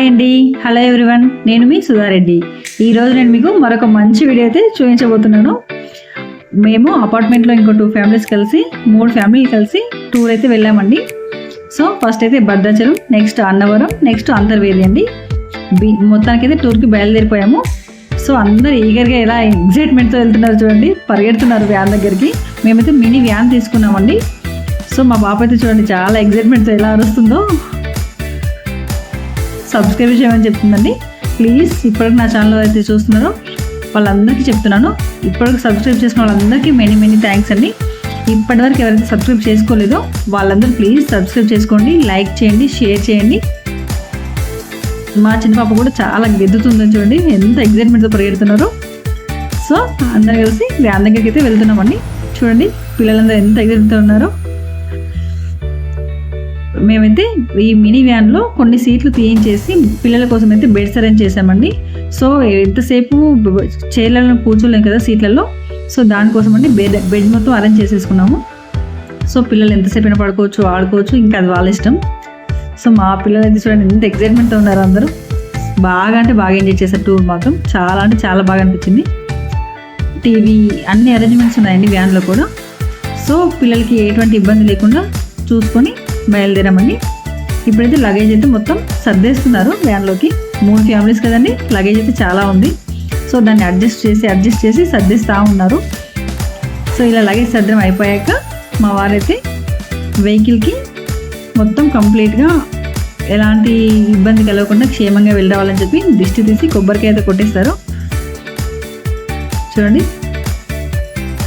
Hi అండి, hello everyone. నేను మీ సుధారెడ్డి. ఈరోజు నేను మీకు మరొక మంచి వీడియో అయితే చూపించబోతున్నాను. మేము అపార్ట్మెంట్లో ఇంకో 2 ఫ్యామిలీస్ కలిసి 3 ఫ్యామిలీలు కలిసి టూర్ అయితే వెళ్ళామండి. సో ఫస్ట్ అయితే భద్రాచలం, నెక్స్ట్ అన్నవరం, నెక్స్ట్ అంతర్వేది అండి. మొత్తానికైతే టూర్కి బయలుదేరిపోయాము. సో అందరూ ఈగర్గా ఎలా ఎగ్జైట్మెంట్తో వెళ్తున్నారు చూడండి, పరిగెడుతున్నారు వ్యాన్ దగ్గరికి. మేమైతే మినీ వ్యాన్ తీసుకున్నామండి. సో మా పాప అయితే చూడండి చాలా ఎగ్జైట్మెంట్తో ఎలా అరుస్తుందో. సబ్స్క్రైబ్ చేయమని చెప్తుందండి. ప్లీజ్ ఇప్పటికి నా ఛానల్ అయితే చూస్తున్నారో వాళ్ళందరికీ చెప్తున్నాను, ఇప్పటికి సబ్స్క్రైబ్ చేసుకున్న వాళ్ళందరికీ మెనీ థ్యాంక్స్ అండి. ఇప్పటివరకు ఎవరైతే సబ్స్క్రైబ్ చేసుకోలేదో వాళ్ళందరూ ప్లీజ్ సబ్స్క్రైబ్ చేసుకోండి, లైక్ చేయండి, షేర్ చేయండి. మా చిన్న పాప కూడా చాలా గెద్దుతుందని చూడండి, ఎంత ఎగ్జైట్మెంట్తో పరిగెడుతున్నారో. సో అందరూ కలిసి వ్యాన్ దగ్గరికి అయితే వెళ్తున్నామండి. చూడండి పిల్లలందరూ ఎంత ఎగ్జైట్మెంట్తో ఉన్నారో. మేమైతే ఈ మినీ వ్యాన్లో కొన్ని సీట్లు తీయించేసి పిల్లల కోసం అయితే బెడ్స్ అరేంజ్ చేసామండి. సో ఎంతసేపు చైర్లలో కూర్చోలేం కదా సీట్లలో, సో దానికోసం అండి బెడ్ మొత్తం అరేంజ్ చేసేసుకున్నాము. సో పిల్లలు ఎంతసేపు అయినా పడుకోవచ్చు, ఆడుకోవచ్చు, ఇంకా అది వాళ్ళ ఇష్టం. సో మా పిల్లలు అయితే చూడండి ఎంత ఎగ్జైట్మెంట్తో ఉన్నారు. అందరూ బాగా అంటే బాగా ఎంజాయ్ చేశారు. టూర్ మాత్రం చాలా అంటే చాలా బాగా అనిపించింది. టీవీ అన్ని అరేంజ్మెంట్స్ ఉన్నాయండి వ్యాన్లో కూడా. సో పిల్లలకి ఎటువంటి ఇబ్బంది లేకుండా చూసుకొని బయలుదేరామండి. ఇప్పుడైతే లగేజ్ అయితే మొత్తం సర్దేస్తున్నారు వ్యాన్లోకి. 3 ఫ్యామిలీస్ కదండి, లగేజ్ అయితే చాలా ఉంది. సో దాన్ని అడ్జస్ట్ చేసి సర్దేస్తూ ఉన్నారు. సో ఇలా లగేజ్ సర్దడం అయిపోయాక మా వారైతే వెహికల్కి మొత్తం కంప్లీట్గా ఎలాంటి ఇబ్బంది కలగకుండా క్షేమంగా వెళ్ళవాలని చెప్పి దిష్టి తీసి కొబ్బరికాయ అయితే కొట్టేస్తారు. చూడండి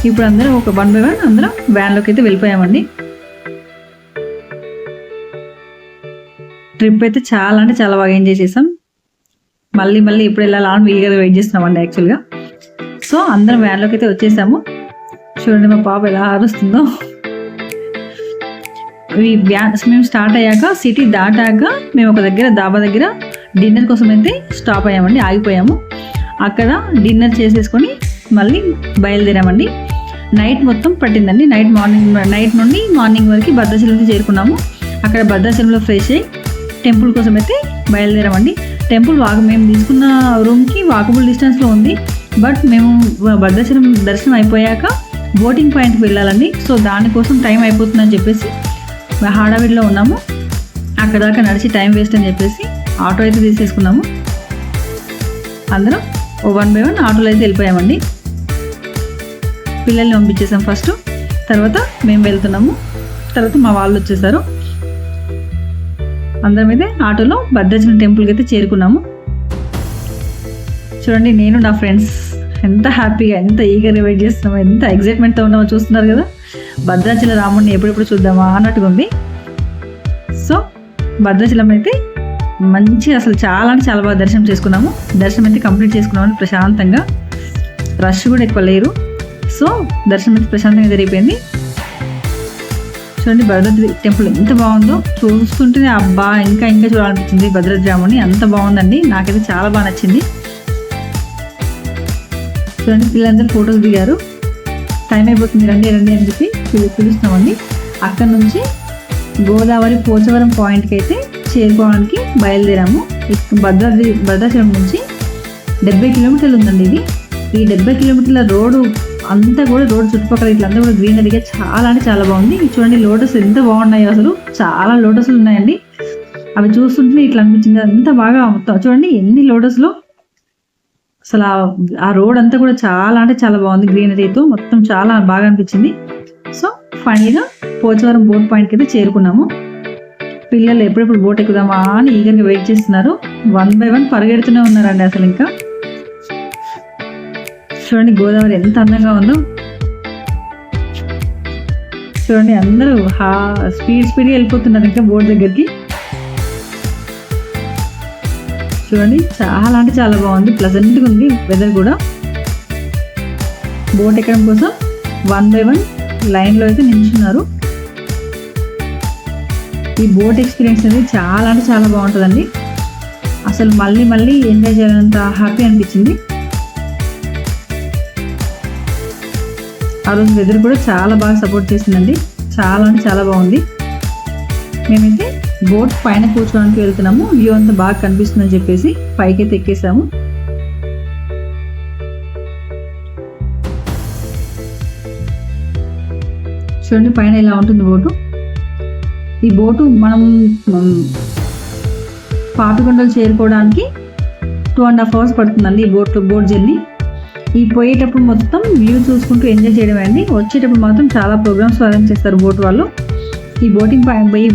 ఇప్పుడు అందరం ఒక 1 by 1 అందరం వ్యాన్లోకి అయితే వెళ్ళిపోయామండి. ట్రిప్ అయితే చాలా అంటే చాలా బాగా ఎంజాయ్ చేసాం. మళ్ళీ ఎప్పుడు వెళ్ళాలా అని వీలుగా వెయిట్ చేస్తున్నామండి యాక్చువల్గా. సో అందరం వ్యాన్లోకి అయితే వచ్చేసాము. చూడండి మా పాప ఎలా అరుస్తుందో. ఈ వ్యాన్ మేము స్టార్ట్ అయ్యాక సిటీ దాటాక మేము ఒక దగ్గర డాబా దగ్గర డిన్నర్ కోసం అయితే స్టాప్ అయ్యామండి, ఆగిపోయాము. అక్కడ డిన్నర్ చేసేసుకొని మళ్ళీ బయలుదేరామండి. నైట్ మొత్తం పట్టిందండి. నైట్ నుండి మార్నింగ్ వరకు భద్రాచలం చేరుకున్నాము. అక్కడ భద్రాచలంలో ఫ్రెష్ అయ్యి టెంపుల్ కోసం అయితే బయలుదేరామండి. టెంపుల్ మేము తీసుకున్న రూమ్కి వాకబుల్ డిస్టెన్స్లో ఉంది. బట్ మేము భద్రాచలం దర్శనం అయిపోయాక బోటింగ్ పాయింట్కి వెళ్ళాలండి. సో దానికోసం టైం అయిపోతుందని చెప్పేసి హడావిడిలో ఉన్నాము. అక్కడ దాకా నడిచి టైం వేస్ట్ అని చెప్పేసి ఆటో అయితే తీసేసుకున్నాము. అందరం 1 by 1 ఆటోలో అయితే వెళ్ళిపోయామండి. పిల్లల్ని పంపించేసాం ఫస్ట్, తర్వాత మేము వెళ్తున్నాము, తర్వాత మా వాళ్ళు వచ్చేసారు. అందరం అయితే ఆటోలో భద్రాచలం టెంపుల్కి అయితే చేరుకున్నాము. చూడండి నేను నా ఫ్రెండ్స్ ఎంత హ్యాపీగా ఎంత ఈగర్గా వెయిట్ చేస్తున్నామో, ఎంత ఎగ్జైట్మెంట్తో ఉన్నామో చూస్తున్నారు కదా. భద్రాచల రాముడిని ఎప్పుడెప్పుడు చూద్దామా అన్నట్టుగా ఉంది. సో భద్రాచలం అయితే మంచి అసలు చాలా అంటే చాలా బాగా దర్శనం చేసుకున్నాము. దర్శనం అయితే కంప్లీట్ చేసుకున్నామని ప్రశాంతంగా, రష్ కూడా ఎక్కువ లేరు. సో దర్శనం అయితే ప్రశాంతంగా జరిగిపోయింది. చూడండి భద్రాద్రి టెంపుల్ ఎంత బాగుందో, చూస్తుంటేనే అబ్బా ఇంకా చూడాలనిపించింది. భద్రాద్రి రాముని అంత బాగుందండి, నాకైతే చాలా బాగా నచ్చింది. చూడండి పిల్లలందరూ ఫోటోలు దిగారు. టైం అయిపోతుంది, రండి అని చెప్పి పిలుస్తున్నామండి. అక్కడ నుంచి గోదావరి పోచవరం పాయింట్కి అయితే చేరుకోవడానికి బయలుదేరాము. భద్రాచలం నుంచి 70 కిలోమీటర్లు ఉందండి ఇది. ఈ 70 కిలోమీటర్ల రోడ్డు అంతా కూడా, రోడ్డు చుట్టుపక్కల ఇట్లంతా కూడా గ్రీనరీగా చాలా అంటే చాలా బాగుంది. చూడండి లోటస్ ఎంత బాగున్నాయో, అసలు చాలా లోటస్లు ఉన్నాయండి. అవి చూస్తుంటే ఇట్లా అనిపించింది, అంత బాగా చూడండి ఎన్ని లోటస్లో. అసలు ఆ రోడ్ అంతా కూడా చాలా అంటే చాలా బాగుంది గ్రీనరీతో, మొత్తం చాలా బాగా అనిపించింది. సో ఫైనల్గా పోచవరం బోట్ పాయింట్కి అయితే చేరుకున్నాము. పిల్లలు ఎప్పుడెప్పుడు బోట్ ఎక్కుదామా అని ఈగర్గా వెయిట్ చేస్తున్నారు. 1 by 1 పరిగెడుతూనే ఉన్నారండి అసలు. ఇంకా చూడండి గోదావరి ఎంత అందంగా ఉందో. చూడండి అందరూ స్పీడ్గా వెళ్ళిపోతున్నారు ఇంకా బోట్ దగ్గరికి. చూడండి చాలా అంటే చాలా బాగుంది, ప్లెజెంట్గా ఉంది వెదర్ కూడా. బోట్ ఎక్కడం కోసం 1 by 1 లైన్లో అయితే నిల్చున్నారు. ఈ బోట్ ఎక్స్పీరియన్స్ అనేది చాలా అంటే చాలా బాగుంటుందండి. అసలు మళ్ళీ ఎంజాయ్ చేయాలంత హ్యాపీ అనిపించింది. ఆ రోజు వెదర్ కూడా చాలా బాగా సపోర్ట్ చేసిందండి, చాలా అంటే చాలా బాగుంది. మేమైతే బోట్ పైన కూర్చోడానికి వెళ్తున్నాము, వ్యూ అంతా బాగా కనిపిస్తుందని చెప్పేసి పైకైతే ఎక్కేసాము. చూడండి పైన ఇలా ఉంటుంది బోటు. ఈ బోటు మనం పాపికొండలు చేరుకోవడానికి 2.5 hours పడుతుందండి ఈ బోట్ జర్నీ. ఈ పోయేటప్పుడు మొత్తం వ్యూ చూసుకుంటూ ఎంజాయ్ చేయడమే అండి. వచ్చేటప్పుడు మాత్రం చాలా ప్రోగ్రామ్స్ అరేంజ్ చేస్తారు బోట్ వాళ్ళు. ఈ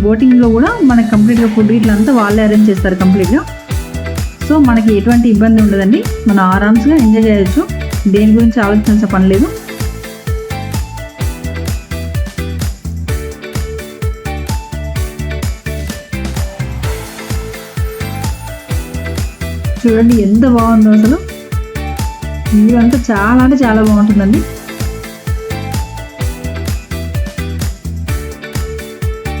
బోటింగ్లో కూడా మనకి కంప్లీట్గా ఫుడ్ ఇట్లంతా వాళ్ళే అరేంజ్ చేస్తారు కంప్లీట్గా. సో మనకి ఎటువంటి ఇబ్బంది ఉండదండి, మనం ఆరామ్స్గా ఎంజాయ్ చేయొచ్చు, దేని గురించి ఆలోచించాల్సిన పని లేదు. చూడండి ఎంత బాగుందో అసలు, వ్యూ అంతా చాలా అంటే చాలా బాగుంటుందండి.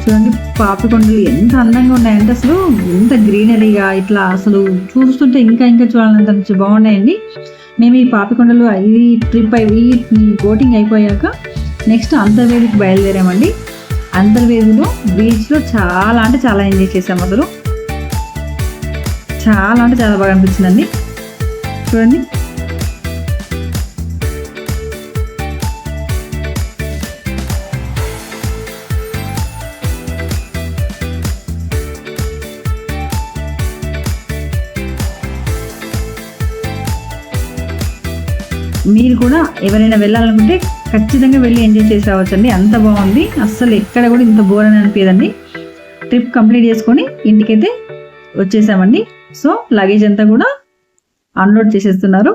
చూడండి పాపికొండలు ఎంత అందంగా ఉన్నాయంటే అసలు, ఎంత గ్రీనరీగా ఇట్లా అసలు చూస్తుంటే ఇంకా చూడాలంత బాగున్నాయండి. మేము ఈ పాపికొండలు ఈ బోటింగ్ అయిపోయాక నెక్స్ట్ అంతర్వేదికి బయలుదేరామండి. అంతర్వేదిలో బీచ్లో చాలా అంటే చాలా ఎంజాయ్ చేసాము. అసలు చాలా అంటే చాలా బాగా అనిపించిందండి. చూడండి మీరు కూడా ఎవరైనా వెళ్ళాలనుకుంటే ఖచ్చితంగా వెళ్ళి ఎంజాయ్ చేసి రావచ్చండి, అంత బాగుంది. అస్సలు ఎక్కడ కూడా ఇంత బోర్ అని అనిపించదండి. ట్రిప్ కంప్లీట్ చేసుకొని ఇంటికైతే వచ్చేసామండి. సో లగేజ్ అంతా కూడా అన్లోడ్ చేసేస్తున్నారు.